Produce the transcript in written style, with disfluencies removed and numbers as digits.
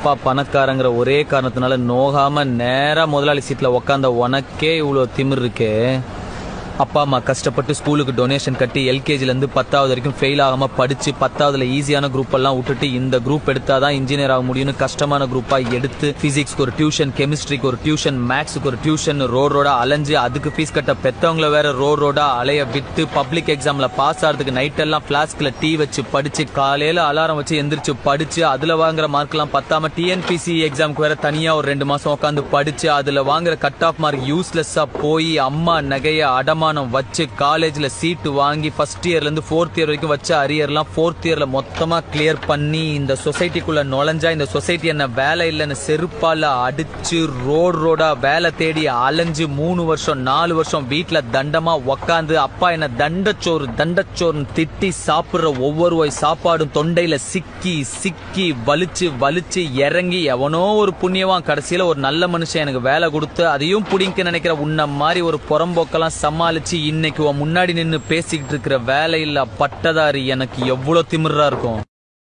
அப்பா பணக்காரங்கிற ஒரே காரணத்தினால நோகாம நேரா முதலாளி சீட்ல உக்காந்த உனக்கே இவ்வளவு திமிர் இருக்கே. அப்பா அம்மா கஷ்டப்பட்டு ஸ்கூலுக்கு டொனேஷன் கட்டி எல்கேஜில இருந்து 10வது வரைக்கும் ஃபெயில் ஆகாம படிச்சு 10வதுல ஈஸியான குரூப் எல்லாம் விட்டுட்டு இந்த குரூப் எடுத்தாதான் இன்ஜினியர் ஆக முடியும்னு கஷ்டமான குரூப்பா எடுத்து பிசிக்ஸ்க்கு ஒரு டியூஷன், கெமிஸ்ட்ரிக்கு ஒரு டியூஷன், மேக்ஸுக்கு ஒரு டியூஷன் ரோடா அலைஞ்சு அதுக்கு ஃபீஸ் கட்ட பெத்தவங்கள வேற ரோடா அலைய விட்டு பப்ளிக் எக்ஸாம்ல பாஸ் ஆகிறதுக்கு நைட் எல்லாம் பிளாஸ்க்ல டீ வச்சு படிச்சு காலையில அலாரம் வச்சு எந்திரிச்சு படிச்சு அதுல வாங்குற மார்க் எல்லாம் பத்தாம டிஎன்பிசி எக்ஸாம்க்கு வேற தனியா ஒரு 2 மாசம் உட்காந்து படிச்சு அதுல வாங்குற கட் ஆஃப் மார்க் யூஸ்லெஸ்ஸா போய் அம்மா நகைய அடமா வச்சு காலேஜ்ல சீட்டு வாங்கி ஃபர்ஸ்ட் இயர்ல இருந்து 4th இயர் வரைக்கும் வச்ச அரியர்லாம் 4th இயர்ல மொத்தமா கிளியர் பண்ணி இந்த சொசைட்டிக்குள்ள நுழைஞ்சா இந்த சொசைட்டி என்ன வேலை இல்லைன்னு செருப்பால அடிச்சு ரோடா வேலை தேடி அலைஞ்சு 3 வருஷம் 4 வருஷம் வீட்டுல தண்டமா உக்காந்து அப்பா என்ன தண்டச்சோறு திட்டி சாப்பிடுற ஒவ்வொரு வாய் சாப்பாடும் தொண்டையில சிக்கி வலிச்சு இறங்கி எவனோ ஒரு புண்ணியவான் கடைசியில ஒரு நல்ல மனுஷன் எனக்கு வேலை கொடுத்து அதையும் புடிங்க நினைக்கிற உன்ன மாதிரி ஒரு புறம்போக்கெல்லாம் சமாளிச்சு இன்னைக்கு முன்னாடி நின்னு பேசிக்கிட்டு இருக்கிற வேலையில்லா பட்டதாரி எனக்கு எவ்வளவு திமிரா இருக்கும்.